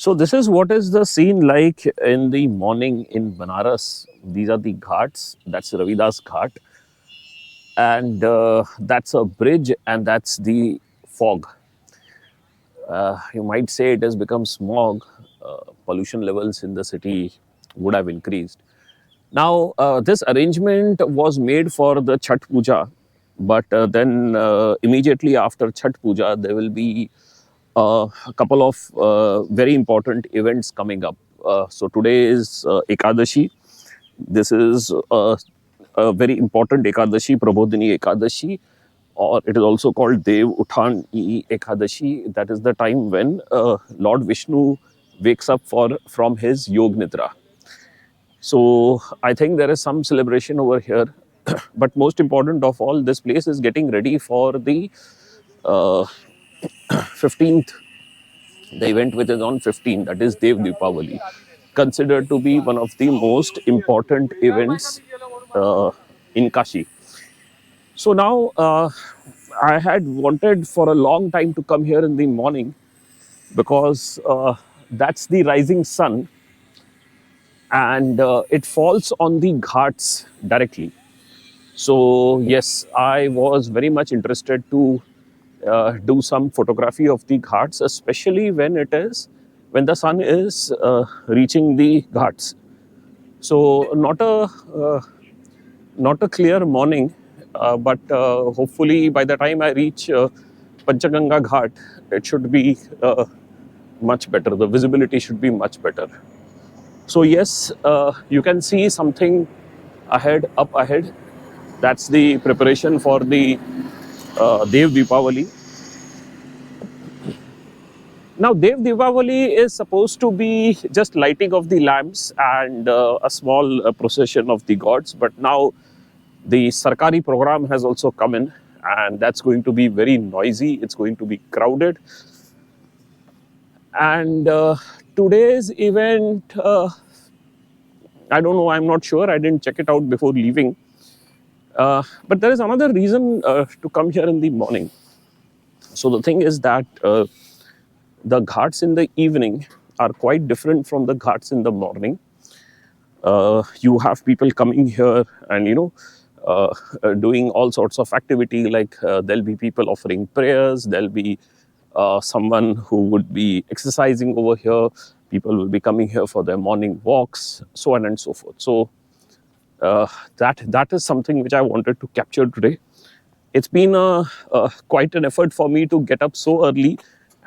So this is what is the scene like in the morning in Banaras. These are the ghats. That's Ravidas Ghat, and that's a bridge, and that's the fog. You might say it has become smog. Pollution levels in the city would have increased. Now, this arrangement was made for the Chhat Puja, but then immediately after Chhat Puja, there will be a couple of very important events coming up. So today is Ekadashi. This is a very important Ekadashi, Prabodhini Ekadashi, or it is also called Dev Uthani Ekadashi. That is the time when Lord Vishnu wakes up from his Yog Nidra. So I think there is some celebration over here. But most important of all, this place is getting ready for the uh, 15th, the event which is on 15, that is Dev Deepavali, considered to be one of the most important events in Kashi. So now I had wanted for a long time to come here in the morning because that's the rising sun, and it falls on the ghats directly. So yes, I was very much interested to do some photography of the ghats, especially when the sun is reaching the ghats. So not a clear morning, but hopefully by the time I reach Panchaganga Ghat, it should be much better. The visibility should be much better. So yes, you can see something up ahead. That's the preparation for the Dev Deepavali. Now, Dev Deepavali is supposed to be just lighting of the lamps and a small procession of the gods. But now the Sarkari program has also come in, and that's going to be very noisy. It's going to be crowded. And today's event, I don't know, I'm not sure. I didn't check it out before leaving. But there is another reason to come here in the morning. So the thing is that the ghats in the evening are quite different from the ghats in the morning. You have people coming here and doing all sorts of activity, like there'll be people offering prayers, there'll be someone who would be exercising over here, people will be coming here for their morning walks, so on and so forth. So that is something which I wanted to capture today. It's been quite an effort for me to get up so early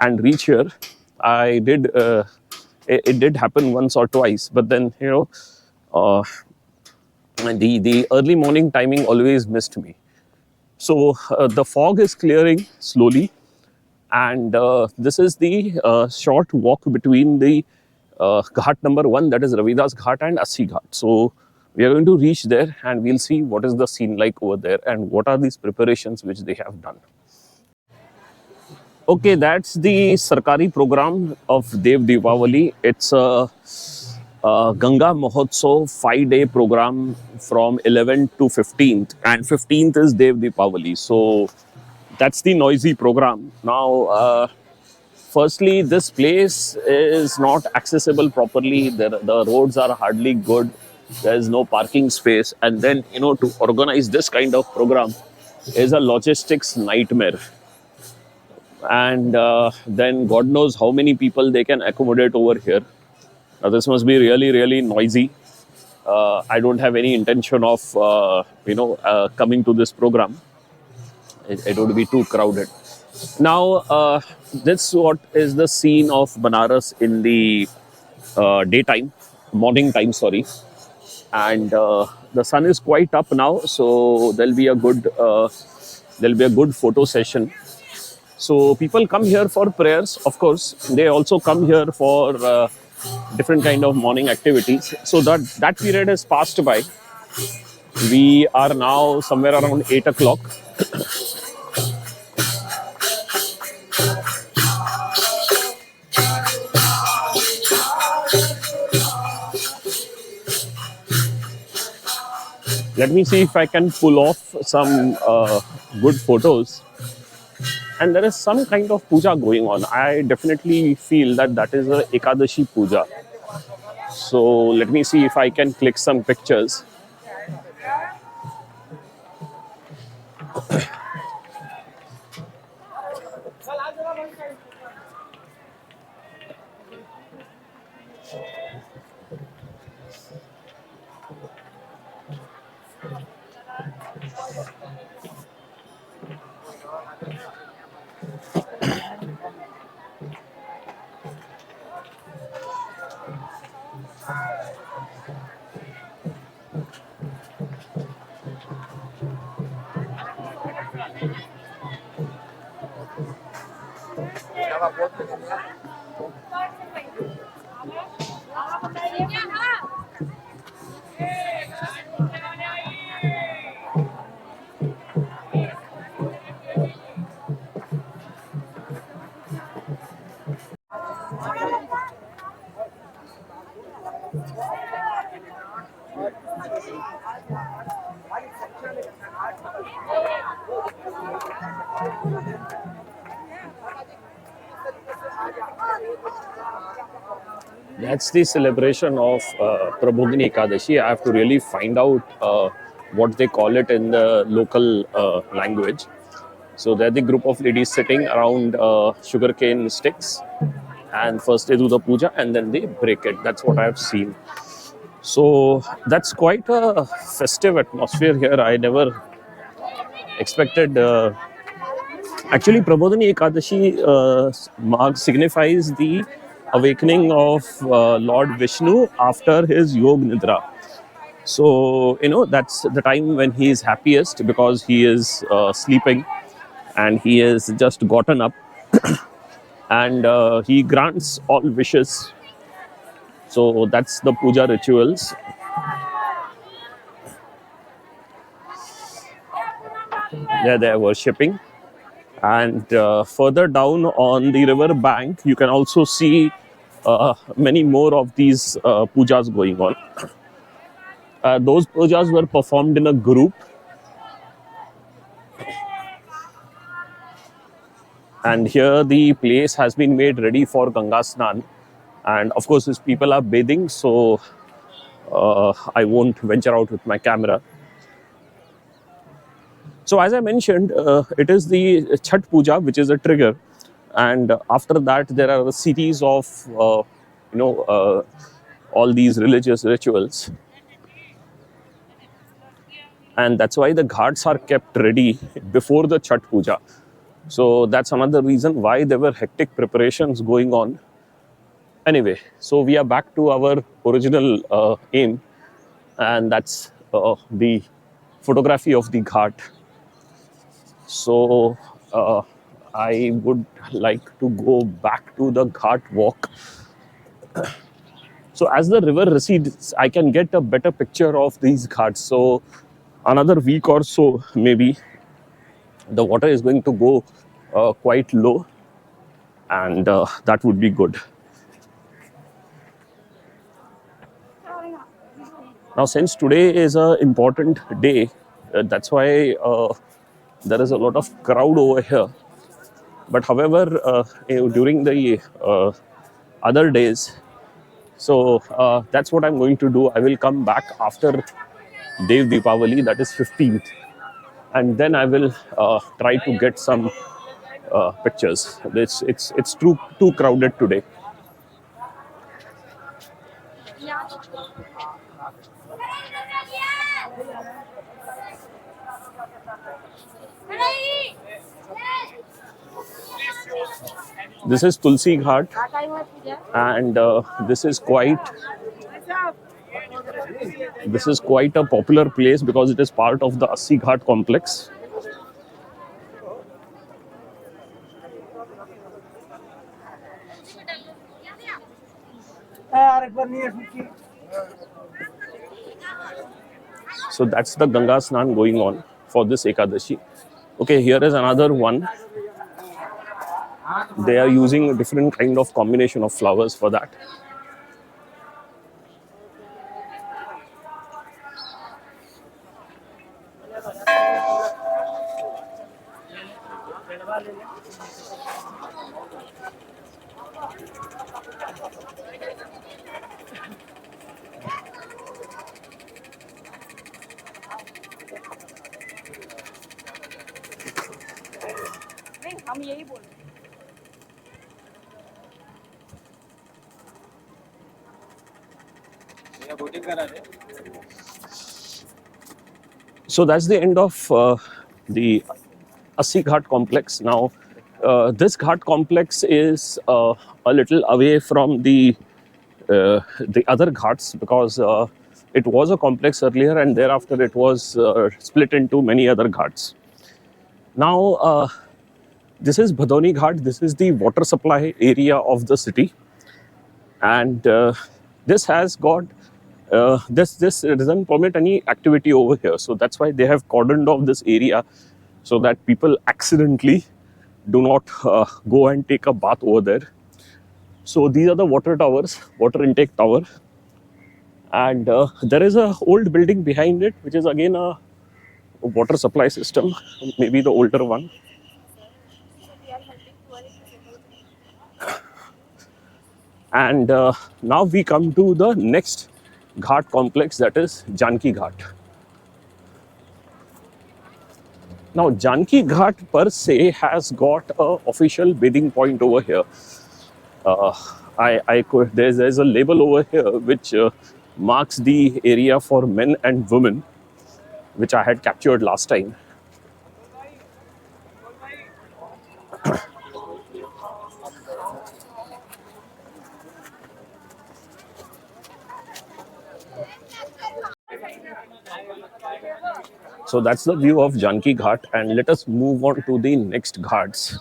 and reach here. I did it did happen once or twice, but then uh, the early morning timing always missed me. So the fog is clearing slowly, and this is the short walk between the Ghat number 1, that is Ravidas Ghat, and Assi Ghat. So we are going to reach there and we'll see what is the scene like over there and what are these preparations which they have done. Okay, that's the Sarkari program of Dev Deepavali. It's a Ganga Mahotsav 5-day program from 11th to 15th, and 15th is Dev Deepavali. So that's the noisy program. Now, firstly, this place is not accessible properly. The roads are hardly good. There is no parking space, and then to organize this kind of program is a logistics nightmare. And then God knows how many people they can accommodate over here. Now, this must be really, really noisy. I don't have any intention of, coming to this program. It would be too crowded. Now, this what is the scene of Banaras in the morning time, sorry. And the sun is quite up now, so there'll be a good photo session. So people come here for prayers, of course. They also come here for different kind of morning activities. So that period has passed by. We are now somewhere around 8 o'clock. Let me see if I can pull off some good photos. and there is some kind of puja going on. I definitely feel that that is a Ekadashi puja. So let me see if I can click some pictures. That's the celebration of Prabodhini Ekadashi. I have to really find out what they call it in the local language. So they're the group of ladies sitting around sugarcane sticks, and first they do the puja and then they break it. That's what I've seen. So that's quite a festive atmosphere here. I never expected. Actually, Prabodhini Ekadashi signifies the awakening of Lord Vishnu after his Yog Nidra. So, that's the time when he is happiest because he is sleeping and he has just gotten up, and he grants all wishes. So, that's the puja rituals. They're worshipping. And further down on the river bank, you can also see many more of these pujas going on. Those pujas were performed in a group, and here the place has been made ready for Ganga Snan. And of course, these people are bathing, so I won't venture out with my camera. So, as I mentioned, it is the Chhat Puja, which is a trigger, and after that, there are a series of you know uh, all these religious rituals, and that's why the ghats are kept ready before the Chhat Puja. So that's another reason why there were hectic preparations going on. Anyway, so we are back to our original aim, and that's the photography of the ghat. So I would like to go back to the ghat walk. So as the river recedes, I can get a better picture of these ghats. So another week or so, maybe the water is going to go quite low, and that would be good. Now, since today is an important day, that's why there is a lot of crowd over here. But however, during the other days, so that's what I'm going to do. I will come back after Dev Deepavali, that is 15th, and then I will try to get some pictures. It's too crowded today. This is Tulsi Ghat, and this is quite a popular place because it is part of the Assi Ghat complex. So that's the Ganga Snan going on for this Ekadashi. Okay, here is another one. They are using a different kind of combination of flowers for that. So that's the end of the Assi Ghat complex. Now, this Ghat complex is a little away from the other ghats because it was a complex earlier and thereafter it was split into many other ghats. Now, this is Bhadoni Ghat. This is the water supply area of the city, and this has got this doesn't permit any activity over here. So that's why they have cordoned off this area so that people accidentally do not go and take a bath over there. So these are the water towers, water intake tower, and there is a old building behind it, which is again a water supply system, maybe the older one. And now we come to the next Ghat complex, that is Janki Ghat. Now, Janki Ghat per se has got a official bathing point over here. Uh, I could there's a label over here which marks the area for men and women, which I had captured last time. So that's the view of Janki Ghat, and let us move on to the next ghats.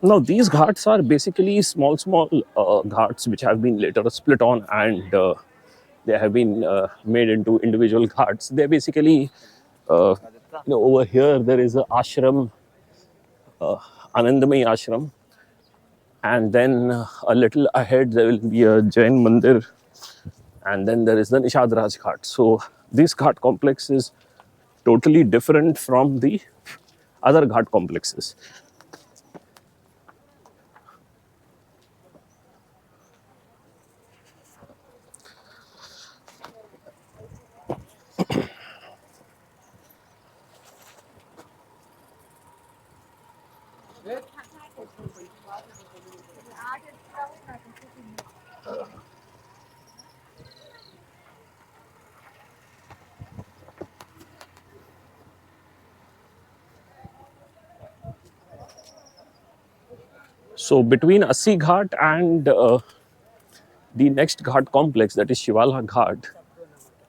Now, these ghats are basically small ghats which have been later split on and they have been made into individual ghats. They're basically, over here there is a ashram, Anandamai ashram, and then a little ahead there will be a Jain mandir, and then there is the Nishad Raj Ghat. So, this ghat complex is totally different from the other ghat complexes. So between Assi Ghat and the next Ghat complex, that is Shivala Ghat,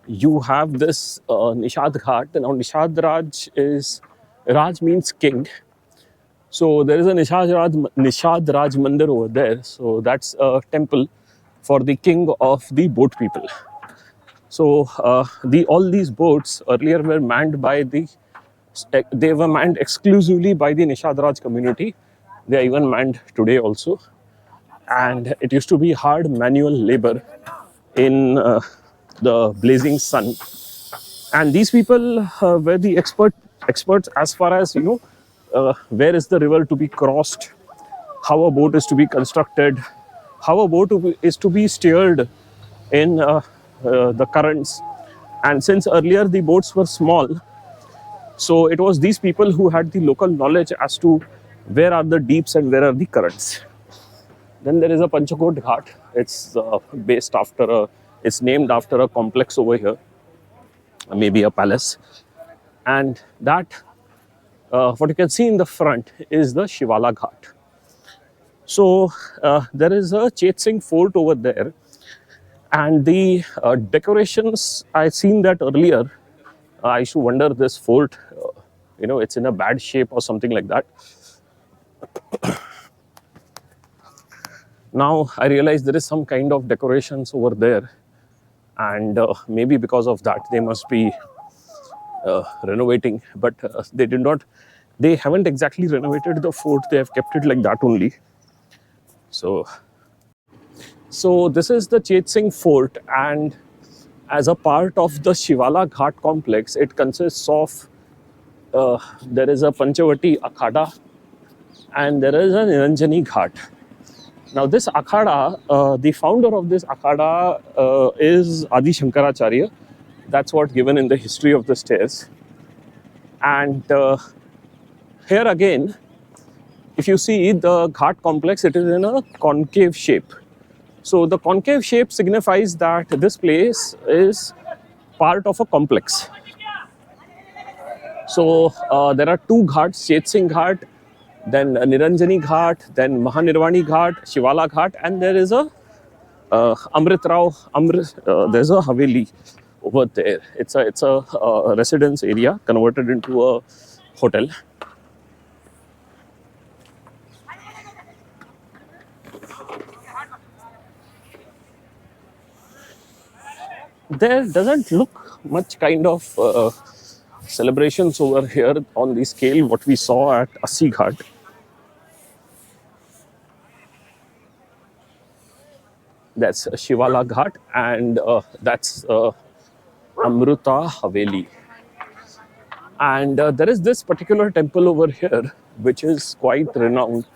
you have this Nishad Ghat. Now Nishad Raj means king. So there is a Nishad Raj Mandir over there. So that's a temple for the king of the boat people. So the all these boats earlier were manned by they were manned exclusively by the Nishad Raj community. They are even manned today also, and it used to be hard manual labor in the blazing sun. And these people were the experts as far as where is the river to be crossed, how a boat is to be constructed, how a boat is to be steered in the currents. And since earlier the boats were small, so it was these people who had the local knowledge as to where are the deeps and where are the currents. Then there is a Panchakot Ghat. It's named after a complex over here, maybe a palace. And that, what you can see in the front is the Shivala Ghat. So there is a Chet Singh fort over there. And the decorations, I've seen that earlier. I used to wonder this fort, it's in a bad shape or something like that. Now I realize there is some kind of decorations over there, and maybe because of that they must be renovating, but they haven't exactly renovated the fort, they have kept it like that only. So this is the Chet Singh fort, and As a part of the Shivala Ghat complex, it consists of there is a Panchavati Akhada and there is an Niranjani Ghat. Now, this Akhada, the founder of this Akhada is Adi Shankaracharya. That's what given in the history of the stairs. And here again, if you see the Ghat complex, it is in a concave shape. So the concave shape signifies that this place is part of a complex. So there are two ghats, Chet Singh Ghat, then Niranjani Ghat, then Mahanirvani Ghat, Shivala Ghat, and there is a Amrit Rao, there's a Haveli over there. It's a residence area converted into a hotel. There doesn't look much kind of celebrations over here on the scale what we saw at Assi Ghat. That's Shivala Ghat, and that's Amruta Haveli. And there is this particular temple over here which is quite renowned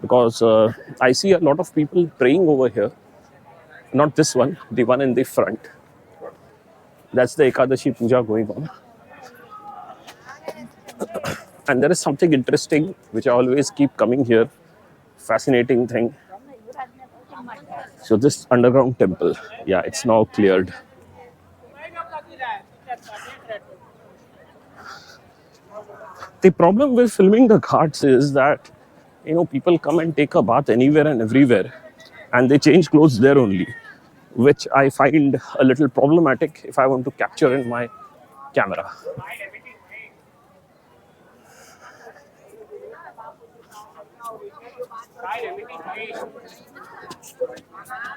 because I see a lot of people praying over here. Not this one, the one in the front. That's the Ekadashi Puja going on. And there is something interesting which I always keep coming here. Fascinating thing. So this underground temple, yeah, it's now cleared. The problem with filming the ghats is that, people come and take a bath anywhere and everywhere, and they change clothes there only, which I find a little problematic if I want to capture in my camera.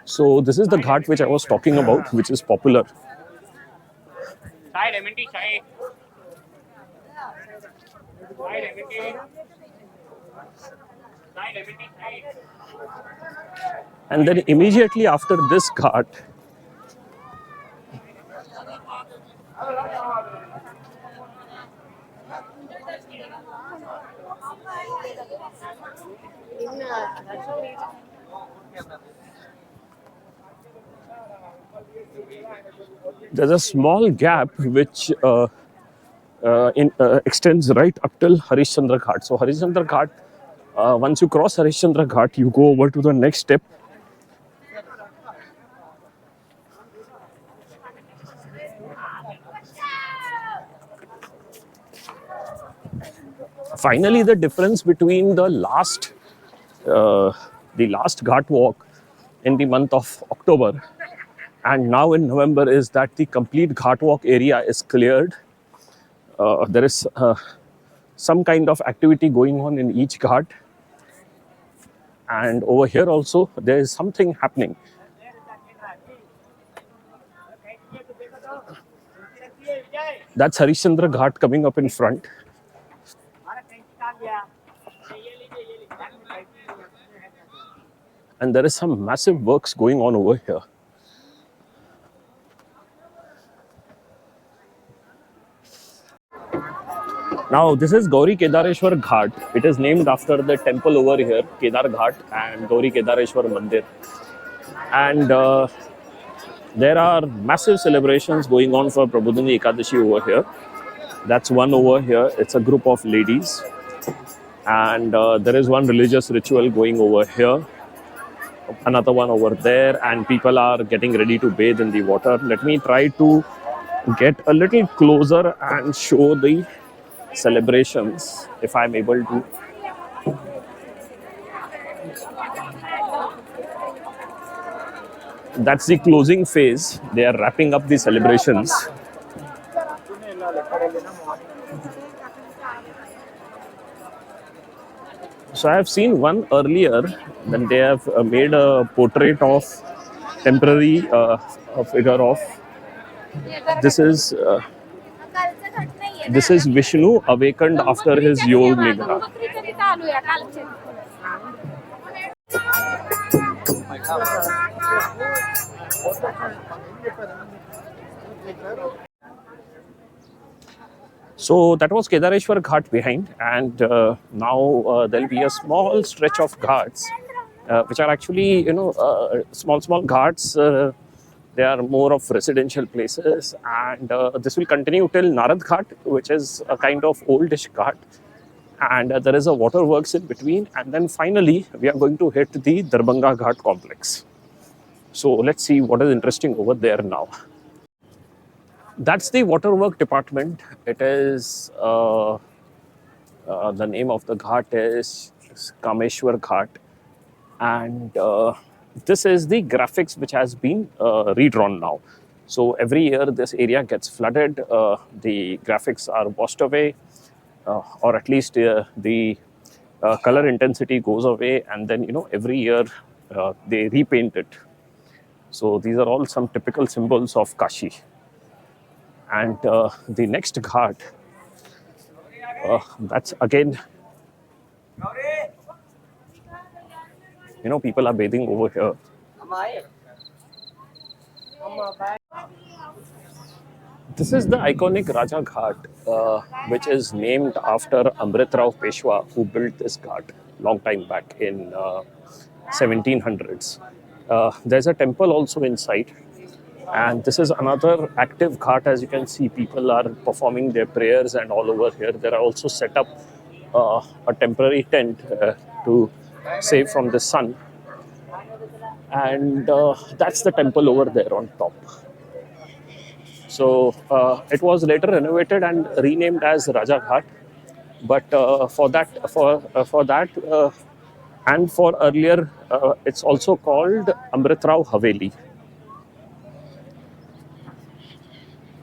So this is the ghat which I was talking about, which is popular. And then immediately after this ghat, there's a small gap which extends right up till Harishchandra Ghat. So Harishchandra Ghat, once you cross Harishchandra Ghat, you go over to the next step. Finally, the difference between the last ghat walk in the month of October and now in November is that the complete ghat walk area is cleared. There is some kind of activity going on in each ghat, and over here also there is something happening. That's Harishchandra Ghat coming up in front. And there is some massive works going on over here. Now, this is Gauri Kedareshwar Ghat. It is named after the temple over here, Kedar Ghat and Gauri Kedareshwar Mandir. And there are massive celebrations going on for Prabodhini Ekadashi over here. That's one over here. It's a group of ladies. And there is one religious ritual going over here. Another one over there. And people are getting ready to bathe in the water. Let me try to get a little closer and show the celebrations if I'm able to. That's the closing phase. They are wrapping up the celebrations. So I have seen one earlier, then they have made a portrait of temporary figure of this is Vishnu awakened after his Yog Nigra. So that was Kedareshwar Ghat behind, and now there'll be a small stretch of ghats, which are actually small ghats. They are more of residential places, and this will continue till Narad Ghat, which is a kind of oldish ghat, and there is a waterworks in between, and then finally we are going to hit the Darbhanga Ghat complex. So let's see what is interesting over there now. That's the waterwork department. It is the name of the ghat is Kameshwar Ghat, and this is the graphics which has been redrawn now. So every year this area gets flooded, the graphics are washed away, or at least the color intensity goes away, and then every year they repaint it. So these are all some typical symbols of Kashi. And the next ghat, that's again, people are bathing over here. This is the iconic Raja Ghat, which is named after Amritrao Peshwa, who built this ghat long time back in 1700s. There's a temple also inside, and this is another active ghat. As you can see, people are performing their prayers, and all over here there are also set up a temporary tent to save from the sun, and that's the temple over there on top. So it was later renovated and renamed as Raja Ghat. But for that, and for earlier, it's also called Amritrao Haveli.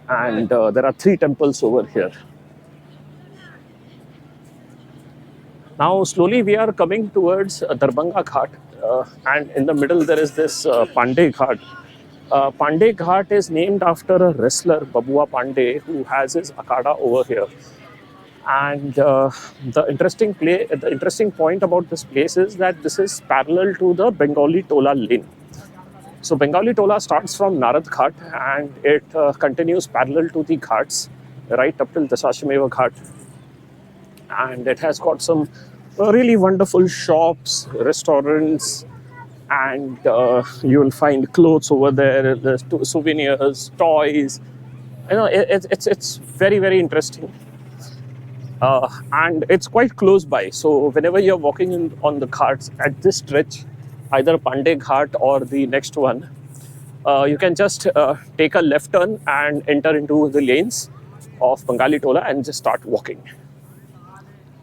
And there are 3 temples over here. Now, slowly we are coming towards Darbhanga Ghat, and in the middle there is this Pandey Ghat. Pandey Ghat is named after a wrestler, Babua Pandey, who has his akada over here. And the interesting point about this place is that this is parallel to the Bengali Tola lane. So Bengali Tola starts from Narad Ghat, and it continues parallel to the ghats right up till Dasashmeva Ghat. And it has got some really wonderful shops, restaurants, and you will find clothes over there, there's souvenirs, toys. It's very, very interesting. And it's quite close by. So whenever you're walking on the ghats at this stretch, either Pandey Ghat or the next one, you can just take a left turn and enter into the lanes of Bengali Tola and just start walking.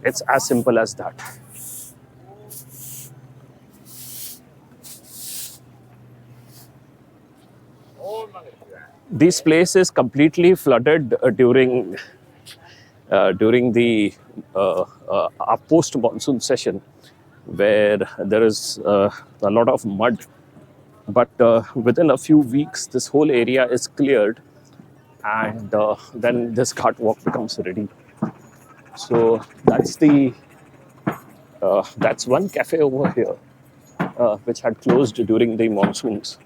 It's as simple as that. This place is completely flooded during the post-monsoon session, where there is a lot of mud. But within a few weeks, this whole area is cleared, and then this ghat walk becomes ready. So that's one cafe over here, which had closed during the monsoons.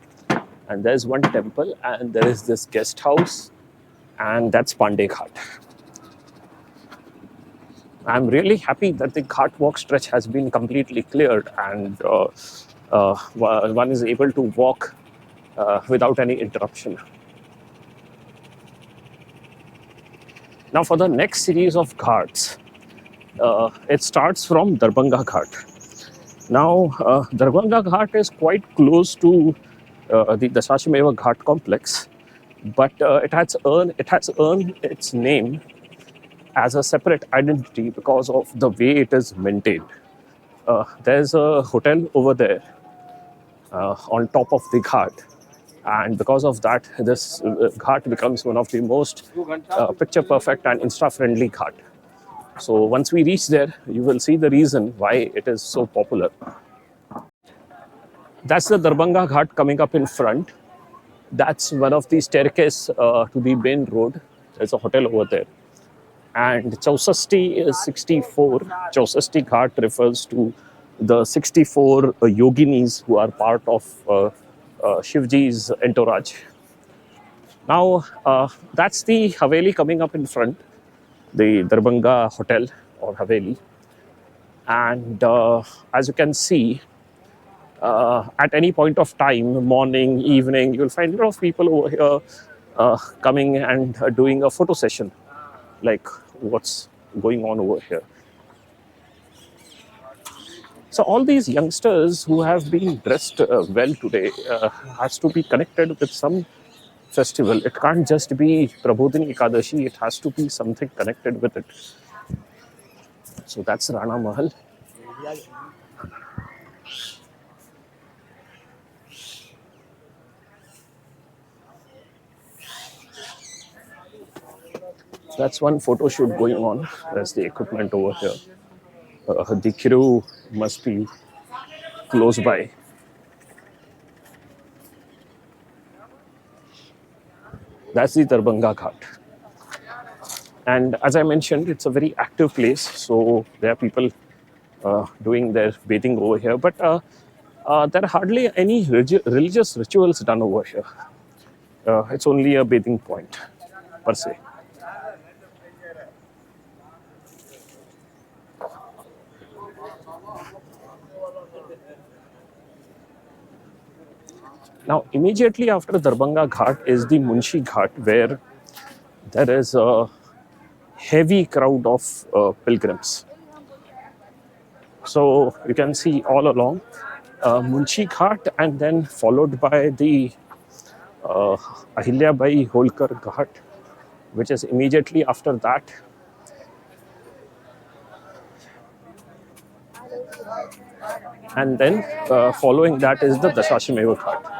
And there's one temple, and there is this guest house, and that's Pandey Ghat. I'm really happy that the ghat walk stretch has been completely cleared, and one is able to walk without any interruption. Now, for the next series of ghats, it starts from Darbhanga Ghat. Now, Darbhanga Ghat is quite close to the Dasashmeva Ghat complex, but it has earned its name as a separate identity because of the way it is maintained. There's a hotel over there on top of the ghat, and because of that, this ghat becomes one of the most picture perfect and insta friendly ghat. So once we reach there, you will see the reason why it is so popular. That's the Darbhanga Ghat coming up in front. That's one of the staircase to the main road. There's a hotel over there. And Chausasti is 64. Chausasti Ghat refers to the 64 yoginis who are part of Shivji's entourage. Now, that's the Haveli coming up in front, the Darbhanga Hotel or Haveli. And as you can see, at any point of time, morning, evening, you'll find a lot of people over here coming and doing a photo session, like what's going on over here. So all these youngsters who have been dressed well today has to be connected with some festival. It can't just be Prabodhini Ekadashi. It has to be something connected with it. So that's Rana Mahal. That's one photo shoot going on. There's the equipment over here. The crew must be close by. That's the Darbhanga Ghat. And as I mentioned, it's a very active place. So there are people doing their bathing over here. But there are hardly any religious rituals done over here. It's only a bathing point per se. Now, immediately after Darbhanga Ghat is the Munshi Ghat, where there is a heavy crowd of pilgrims. So you can see all along Munshi Ghat, and then followed by the uh, Ahilyabai Holkar Ghat, which is immediately after that. And then following that is the Dashashimeva Ghat.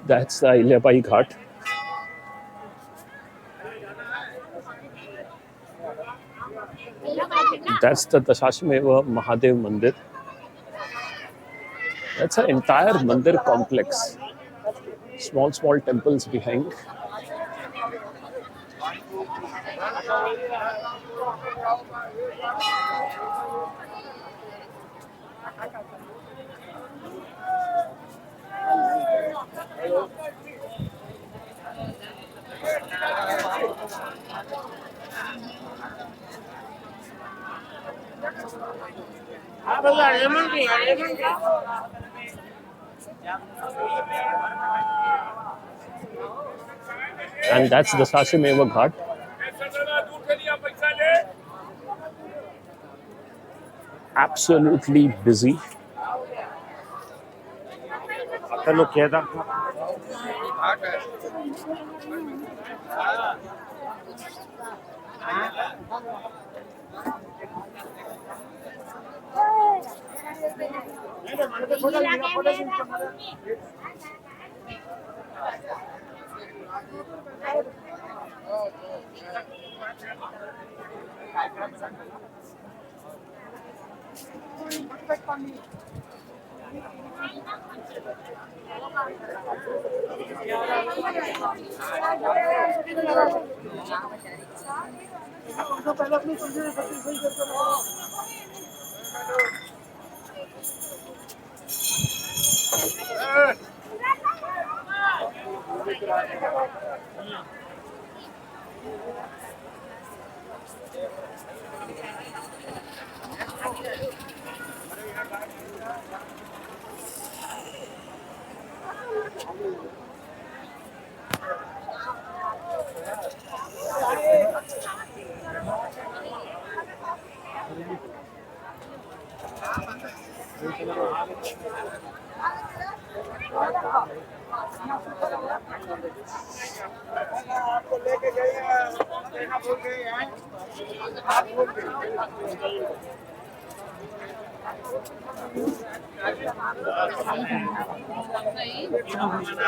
That's the Ahilyabai Ghat. That's the Dashashimeva Mahadev Mandir. That's an entire mandir complex. Small, small temples behind. And that's the Dashashimeva Ghat. Absolutely busy.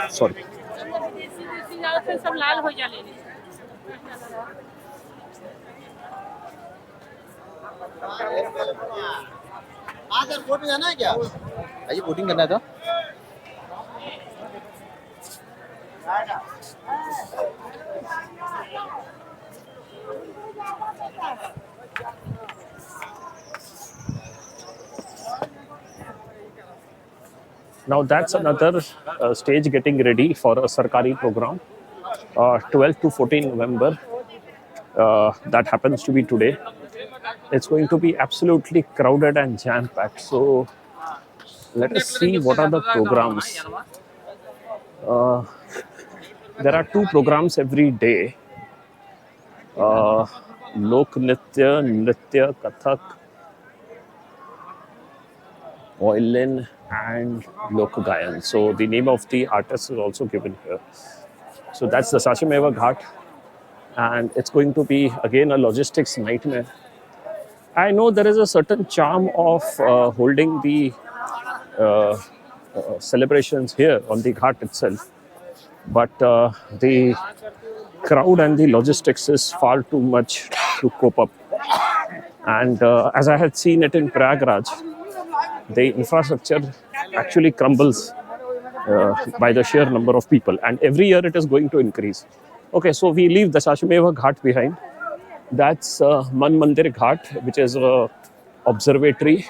Sorry. सब लाल हो जाने sir boating है ना क्या? आइए boating करना है तो Now that's another stage getting ready for a Sarkari program. 12th to 14 November, that happens to be today. It's going to be absolutely crowded and jam packed. So let us see what are the programs. There are two programs every day: Lok Nitya, Nritya, Kathak, violin, and Lok Gayan. So the name of the artist is also given here. So that's the Sachimeva Ghat, and it's going to be again a logistics nightmare. I know there is a certain charm of holding the celebrations here on the Ghat itself, but the crowd and the logistics is far too much to cope up. And as I had seen it in Prayagraj, the infrastructure actually crumbles by the sheer number of people, and every year it is going to increase. Okay, so we leave the Shashmeva Ghat behind. That's Man Mandir Ghat, which is a observatory,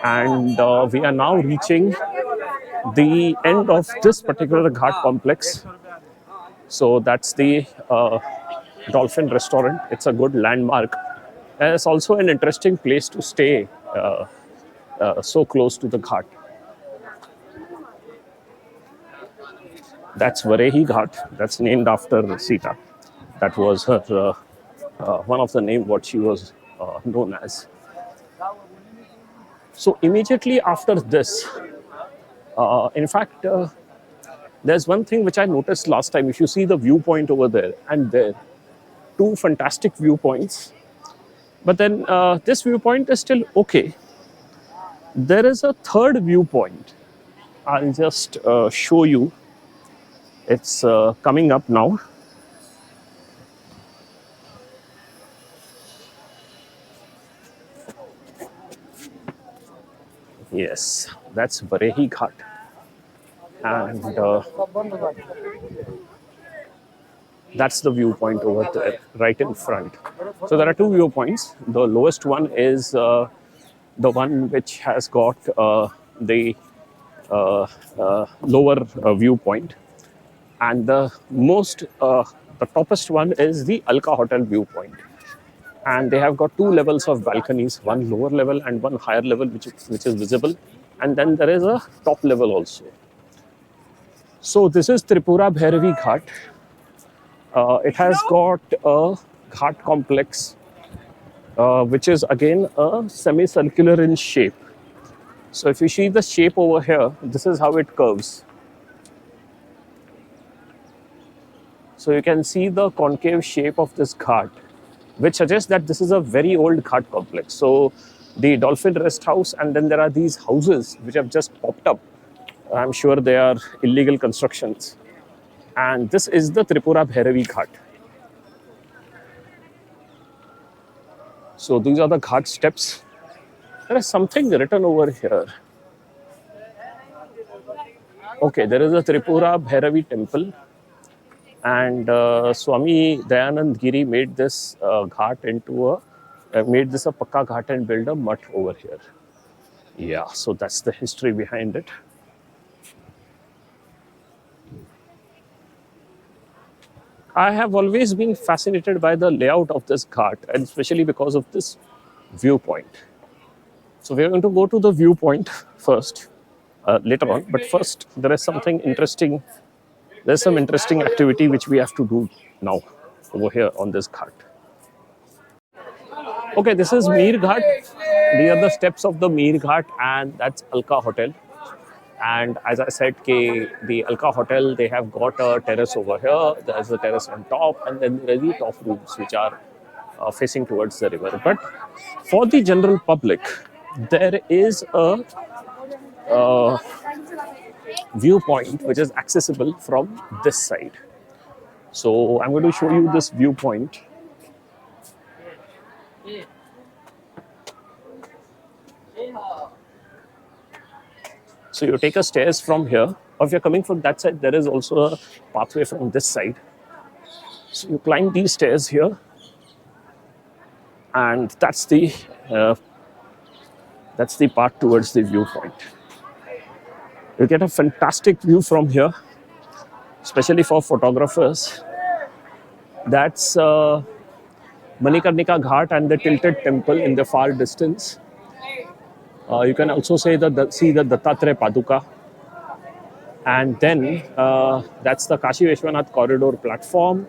and we are now reaching the end of this particular Ghat complex. So that's the Dolphin Restaurant. It's a good landmark, and it's also an interesting place to stay so close to the Ghat. That's Varehi Ghat. That's named after Sita. That was her one of the name what she was known as. So immediately after this, in fact, there's one thing which I noticed last time. If you see the viewpoint over there and there, two fantastic viewpoints. But then this viewpoint is still okay. There is a third viewpoint. I'll just show you. It's coming up now. Yes, that's Varehi Ghat. And that's the viewpoint over there, right in front. So there are two viewpoints. The lowest one is the one which has got the lower viewpoint, and the toppest one is the Alka Hotel viewpoint. And they have got two levels of balconies, one lower level and one higher level, which is visible, and then there is a top level also. So this is Tripura Bhairavi Ghat. It has got a ghat complex, which is again a semicircular in shape. So if you see the shape over here, this is how it curves. So you can see the concave shape of this ghat, which suggests that this is a very old ghat complex. So the Dolphin Rest House, and then there are these houses which have just popped up. I'm sure they are illegal constructions. And this is the Tripura Bhairavi Ghat. So these are the ghat steps. There is something written over here. Okay, there is a Tripura Bhairavi temple, and Swami Dayanand Giri made this ghat into made this a pakka ghat and built a mutt over here. Yeah, so that's the history behind it. I have always been fascinated by the layout of this ghat, and especially because of this viewpoint. So we're going to go to the viewpoint first, later on. But first, there is something interesting. There's some interesting activity which we have to do now over here on this ghat. Okay, this is Mir Ghat. These are the steps of the Mir Ghat, and that's Alka Hotel. And as I said, the Alka Hotel, they have got a terrace over here. There's a terrace on top, and then there are the top rooms which are facing towards the river. But for the general public, there is a viewpoint which is accessible from this side. So I'm going to show you this viewpoint. So you take a stairs from here, or if you're coming from that side, there is also a pathway from this side. So you climb these stairs here, and uh, that's the path towards the viewpoint. You get a fantastic view from here, especially for photographers. That's Manikarnika Ghat and the tilted temple in the far distance. You can also see the Dattatreya Paduka. And then that's the Kashi Vishwanath corridor platform.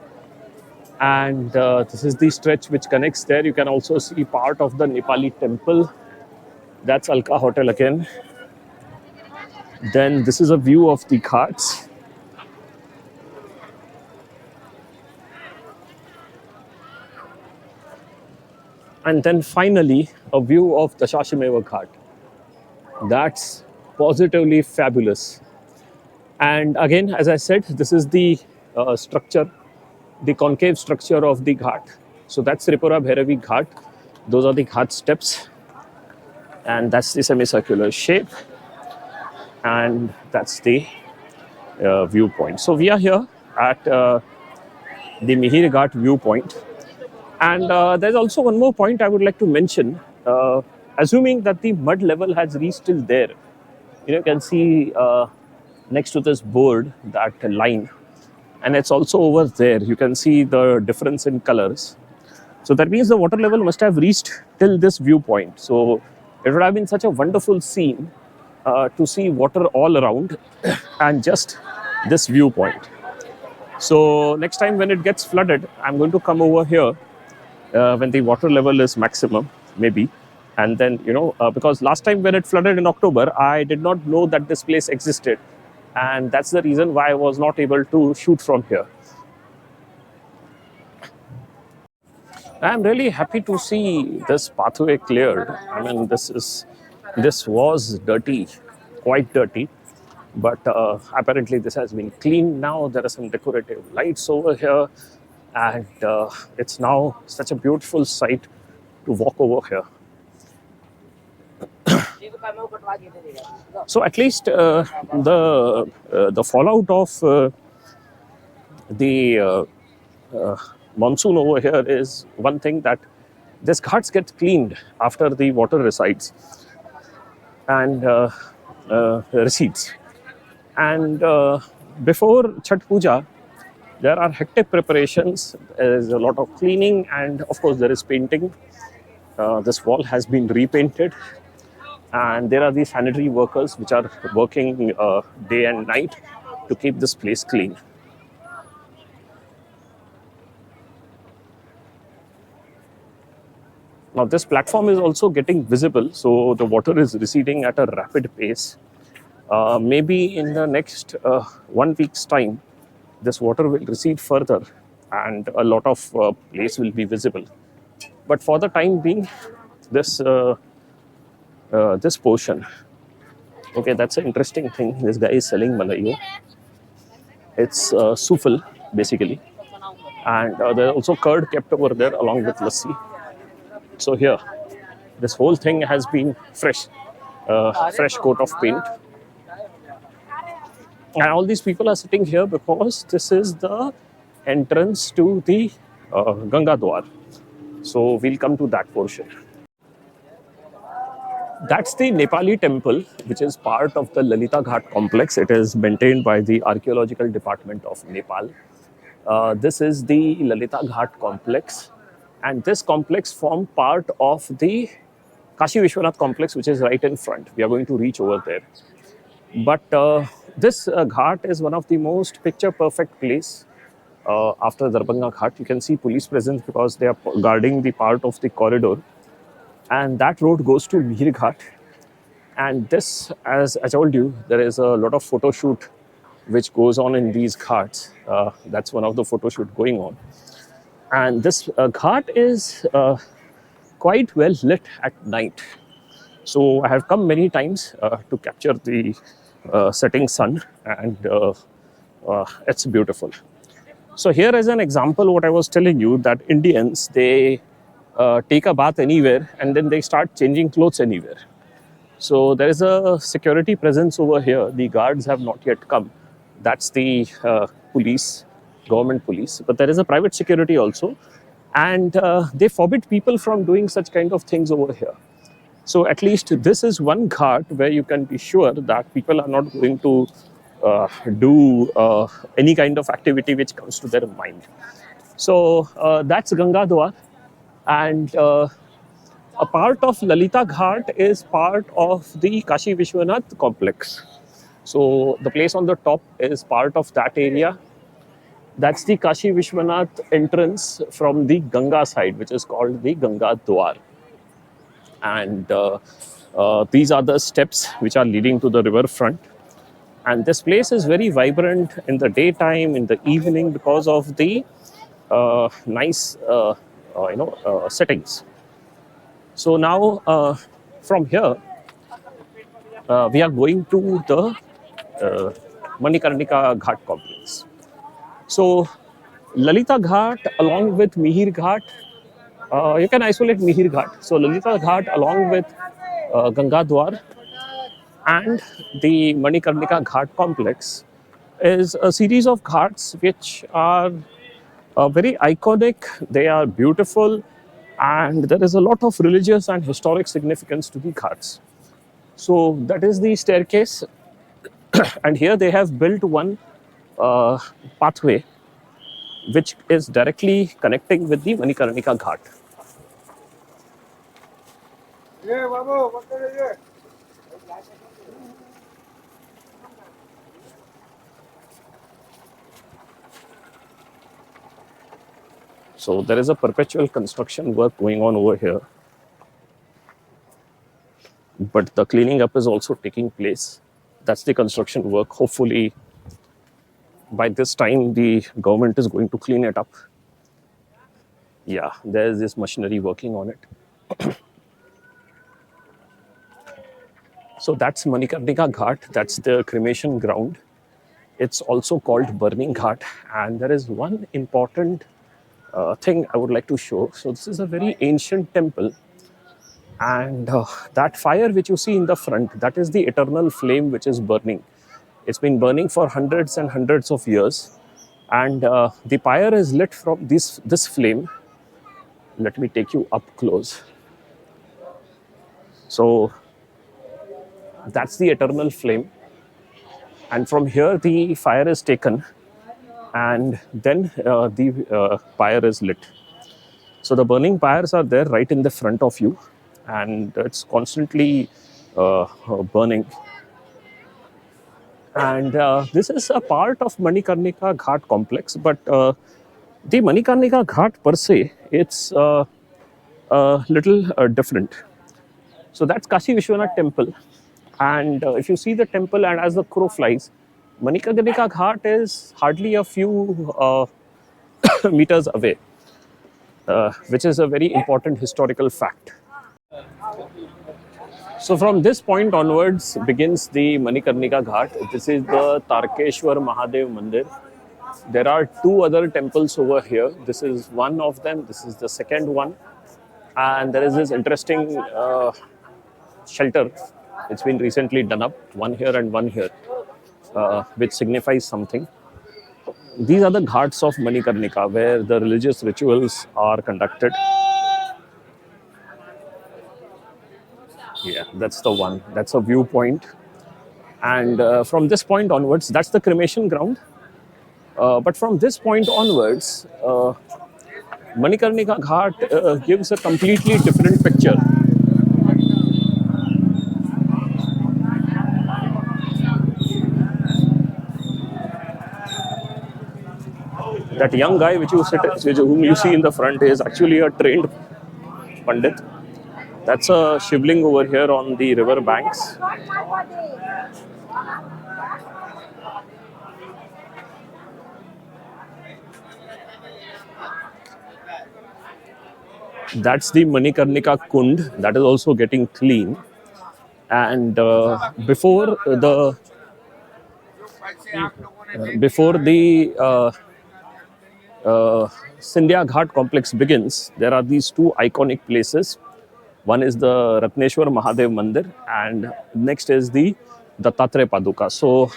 And this is the stretch which connects there. You can also see part of the Nepali temple. That's Alka Hotel again. Then this is a view of the ghats. And then finally, a view of the Shashimeva Ghat. That's positively fabulous. And again, as I said, this is the structure, the concave structure of the ghat. So that's Tripura Bhairavi Ghat. Those are the ghat steps. And that's the semicircular shape. And that's the viewpoint. So we are here at the Mihir Ghat viewpoint. And there's also one more point I would like to mention. Assuming that the mud level has reached till there, you can see next to this board that line, and it's also over there. You can see the difference in colors. So that means the water level must have reached till this viewpoint. So it would have been such a wonderful scene to see water all around and just this viewpoint. So next time when it gets flooded, I'm going to come over here when the water level is maximum, maybe. And then, because last time when it flooded in October, I did not know that this place existed. And that's the reason why I was not able to shoot from here. I'm really happy to see this pathway cleared. I mean, this was dirty, quite dirty. But apparently this has been cleaned now. There are some decorative lights over here. And it's now such a beautiful sight to walk over here. So at least the fallout of the monsoon over here is one thing, that this ghats get cleaned after the water resides and recedes. And before Chhat Puja, there are hectic preparations. There is a lot of cleaning, and of course there is painting. This wall has been repainted, and there are these sanitary workers which are working day and night to keep this place clean. Now this platform is also getting visible, so the water is receding at a rapid pace. Maybe in the next 1 week's time, this water will recede further and a lot of place will be visible. But for the time being, this portion, okay, that's an interesting thing. This guy is selling malayo. It's sufal, basically. And there's also curd kept over there along with lassi. So here, this whole thing has been fresh coat of paint. And all these people are sitting here because this is the entrance to the Ganga Dwar. So we'll come to that portion. That's the Nepali temple, which is part of the Lalita Ghat complex. It is maintained by the Archaeological Department of Nepal. This is the Lalita Ghat complex. And this complex forms part of the Kashi Vishwanath complex, which is right in front. We are going to reach over there. But this ghat is one of the most picture-perfect place after Darbhanga Ghat. You can see police presence because they are guarding the part of the corridor. And that road goes to Mihir Ghat. And this, as I told you, there is a lot of photo shoot which goes on in these ghats. That's one of the photo shoot going on. And this ghat is quite well lit at night. So I have come many times to capture the setting sun, and it's beautiful. So here is an example what I was telling you, that Indians, they take a bath anywhere and then they start changing clothes anywhere. So there is a security presence over here. The guards have not yet come. That's the police, government police. But there is a private security also. And they forbid people from doing such kind of things over here. So at least this is one ghat where you can be sure that people are not going to do any kind of activity which comes to their mind. So that's Ganga Dwar. And a part of Lalita Ghat is part of the Kashi Vishwanath complex. So the place on the top is part of that area. That's the Kashi Vishwanath entrance from the Ganga side, which is called the Ganga Dwar. And these are the steps which are leading to the riverfront. And this place is very vibrant in the daytime, in the evening, because of the nice, settings. So now, from here, we are going to the Manikarnika Ghat complex. So, Lalita Ghat along with Mihir Ghat, you can isolate Mihir Ghat. So, Lalita Ghat along with Ganga Dwar and the Manikarnika Ghat complex is a series of ghats which are very iconic, they are beautiful, and there is a lot of religious and historic significance to the ghats. So that is the staircase, and here they have built one uh, pathway which is directly connecting with the Manikarnika Ghat. So there is a perpetual construction work going on over here, but the cleaning up is also taking place. That's the construction work. Hopefully, by this time, the government is going to clean it up. Yeah, there's this machinery working on it. So that's Manikarnika Ghat. That's the cremation ground. It's also called Burning Ghat. And there is one important thing I would like to show. So this is a very ancient temple. And that fire which you see in the front, that is the eternal flame which is burning. It's been burning for hundreds and hundreds of years. And the pyre is lit from this flame. Let me take you up close. So that's the eternal flame. And from here, the fire is taken, and then the pyre is lit. So the burning pyres are there right in the front of you, and it's constantly burning. And this is a part of Manikarnika Ghat complex, but the Manikarnika Ghat per se, it's a little different. So that's Kashi Vishwanath temple. And if you see the temple, and as the crow flies, Manikarnika Ghat is hardly a few meters away, which is a very important historical fact. So from this point onwards begins the Manikarnika Ghat. This is the Tarkeshwar Mahadev Mandir. There are two other temples over here. This is one of them. This is the second one. And there is this interesting shelter. It's been recently done up, one here and one here, which signifies something. These are the ghats of Manikarnika, where the religious rituals are conducted. Yeah, that's the one. That's a viewpoint. And from this point onwards, that's the cremation ground. But from this point onwards, Manikarnika Ghat gives a completely different picture. That young guy whom you see in the front is actually a trained Pandit. That's a shivling over here on the river banks. That's the Manikarnika Kund. That is also getting clean. And before the Sindhya Ghat complex begins, there are these two iconic places. One is the Ratneshwar Mahadev Mandir, and next is the Dattatreya Paduka. So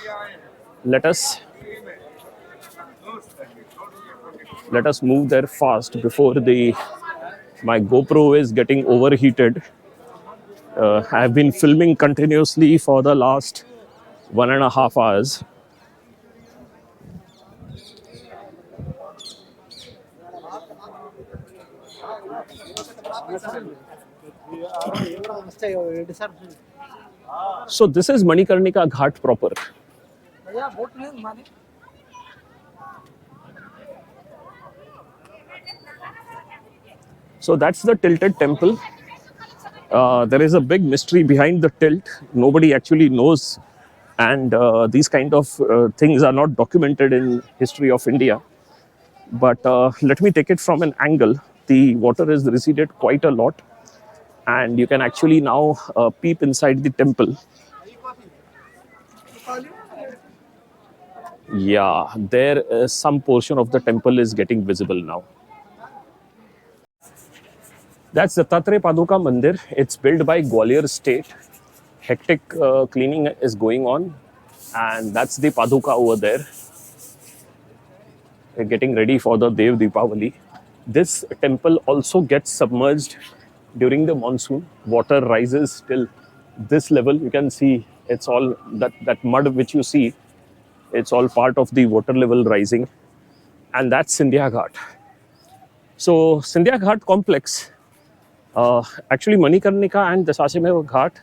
let us move there fast before the my GoPro is getting overheated. I have been filming continuously for the last 1.5 hours. So this is Manikarnika Ghat proper. So that's the tilted temple. There is a big mystery behind the tilt. Nobody actually knows, and these kind of things are not documented in history of India. But let me take it from an angle. The water is receded quite a lot, and you can actually now peep inside the temple. Yeah, there some portion of the temple is getting visible now. That's the Tatre Paduka Mandir. It's built by Gwalior State. Hectic cleaning is going on, and that's the Paduka over there. We're getting ready for the Dev Deepavali. This temple also gets submerged during the monsoon. Water rises till this level. You can see it's all that mud which you see. It's all part of the water level rising, and that's Sindhya Ghat. So Sindhya Ghat complex, actually Manikarnika and the Dasashimeva Ghat,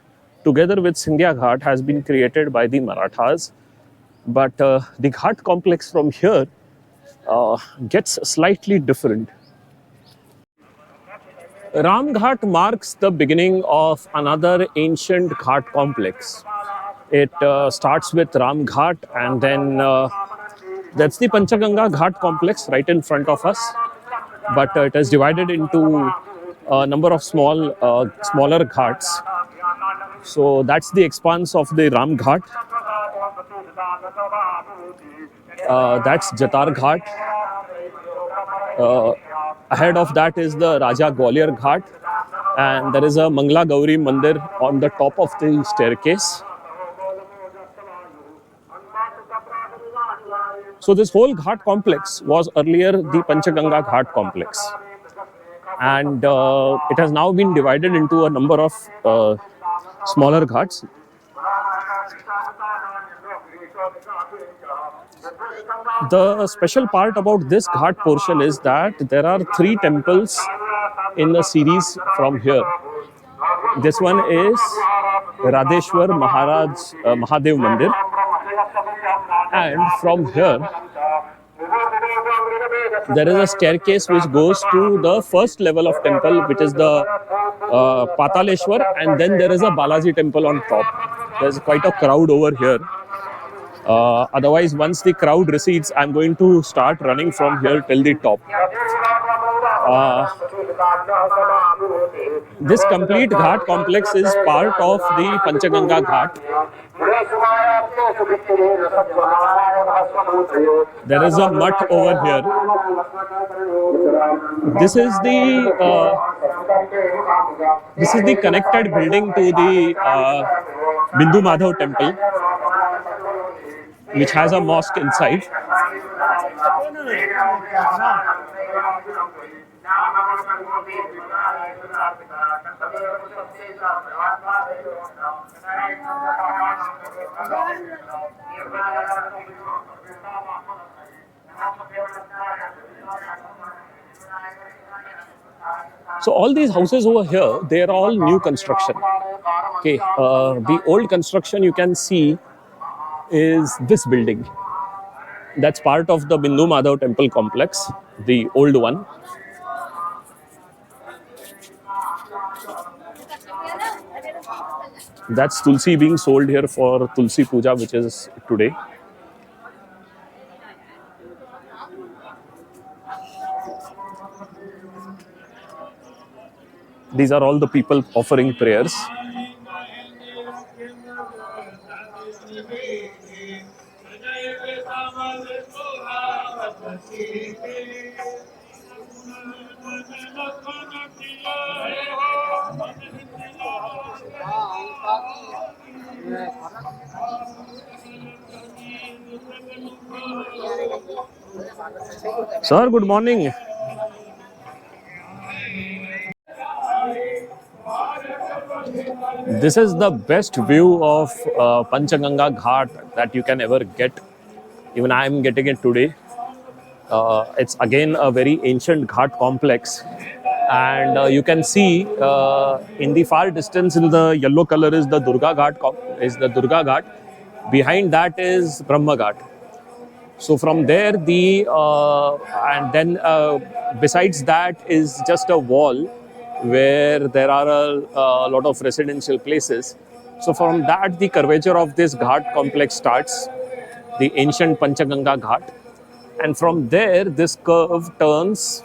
together with Sindhya Ghat, has been created by the Marathas. But the Ghat complex from here gets slightly different. Ram Ghat marks the beginning of another ancient Ghat complex. It starts with Ram Ghat, and then that's the Panchaganga Ghat complex right in front of us. But it is divided into a number of smaller ghats. So that's the expanse of the Ram Ghat. That's Jatar Ghat. Ahead of that is the Raja Gwalior Ghat, and there is a Mangla Gauri Mandir on the top of the staircase. So this whole Ghat complex was earlier the Panchaganga Ghat complex, and it has now been divided into a number of smaller ghats. The special part about this Ghat portion is that there are 3 temples in the series from here. This one is Radheshwar Mahadev Mandir, and from here there is a staircase which goes to the first level of temple, which is the Pataleshwar, and then there is a Balaji temple on top. There's quite a crowd over here. Otherwise, once the crowd recedes, I'm going to start running from here till the top. This complete Ghat complex is part of the Panchaganga Ghat. There is a mutt over here. This is the connected building to the Bindu Madhav temple, which has a mosque inside. So all these houses over here, they are all new construction. Okay, the old construction you can see is this building. That's part of the Bindu Madhav temple complex, the old one. That's Tulsi being sold here for Tulsi Puja, which is today. These are all the people offering prayers. Sir, good morning. This is the best view of Panchaganga Ghat that you can ever get. Even I am getting it today. It's again a very ancient Ghat complex, and you can see in the far distance in the yellow color is the Durga Ghat. Is the Durga Ghat. Behind that is Brahma Ghat. So from there, and then besides that is just a wall where there are a lot of residential places. So from that, the curvature of this Ghat complex starts, the ancient Panchaganga Ghat, and from there, this curve turns.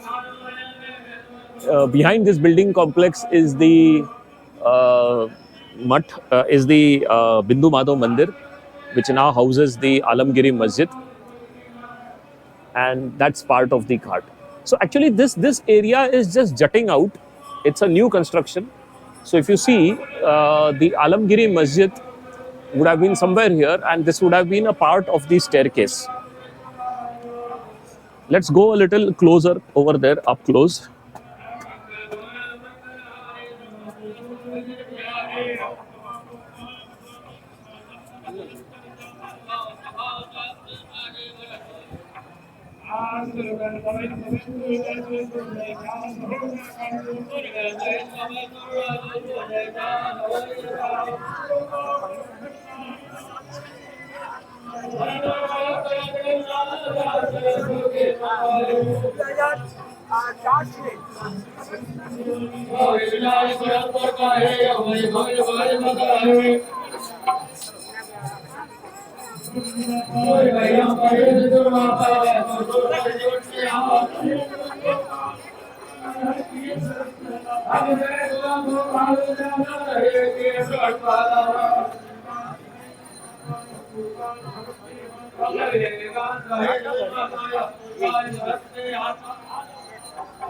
Behind this building complex is the uh, Bindu Madhav Mandir, which now houses the Alamgiri Masjid, and that's part of the ghat. So actually, this area is just jutting out. It's a new construction. So if you see, the Alamgiri Masjid would have been somewhere here, and this would have been a part of the staircase. Let's go a little closer over there, up close.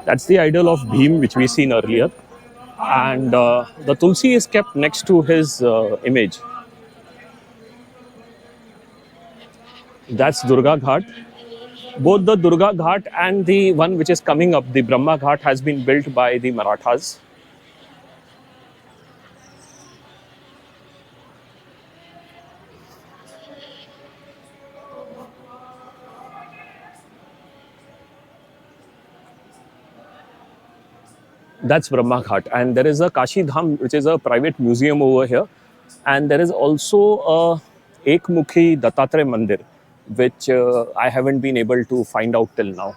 That's the idol of Bhim, which we seen earlier, and the Tulsi is kept next to his image. That's Durga Ghat. Both the Durga Ghat and the one which is coming up, the Brahma Ghat, has been built by the Marathas. That's Brahma Ghat. And there is a Kashi Dham, which is a private museum over here. And there is also a Ekmukhi Dattatreya Mandir, which I haven't been able to find out till now.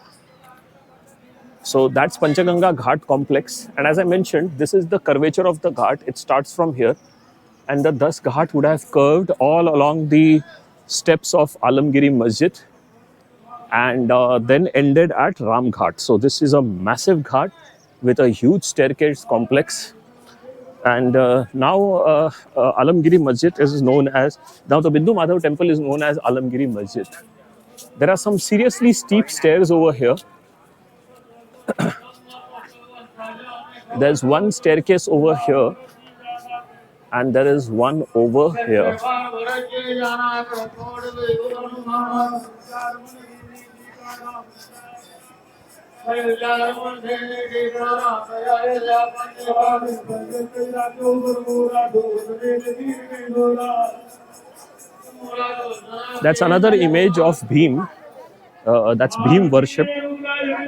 So that's Panchaganga Ghat complex. And as I mentioned, this is the curvature of the Ghat. It starts from here. And the Das Ghat would have curved all along the steps of Alamgiri Masjid and then ended at Ram Ghat. So this is a massive ghat with a huge staircase complex. And now Alamgiri Masjid is known as, now the Bindu Madhav temple is known as Alamgiri Masjid. There are some seriously steep stairs over here. There's one staircase over here, and there is one over here. That's another image of Bhim. That's Bhim worship,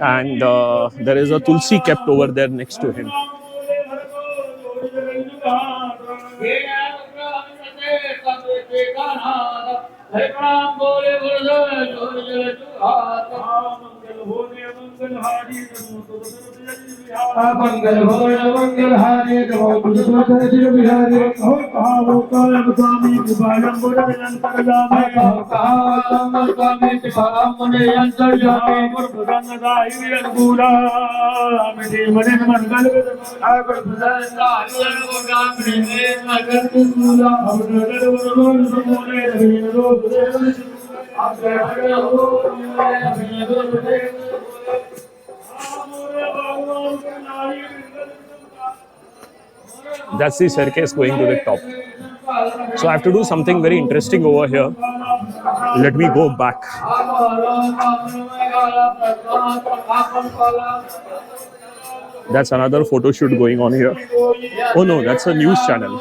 and there is a Tulsi kept over there next to him. मंगल भोज मंगल हारे बिहारे कहो कहा स्वामी कृपालम बोले अंतर जामे कहो कहा स्वामी कृपालम मुने अंतर जामे प्रसन्न दाई अनुकूला मेरे मन मंगल आगर प्रसन्न दाई अनुकूला मेरे मंगल अनुकूला हम नगर बोल बोले रवि रोग दे आगे आगे हो मेरे रोग दे That's the staircase going to the top. So I have to do something very interesting over here. Let me go back. That's another photo shoot going on here. Oh no, that's a news channel.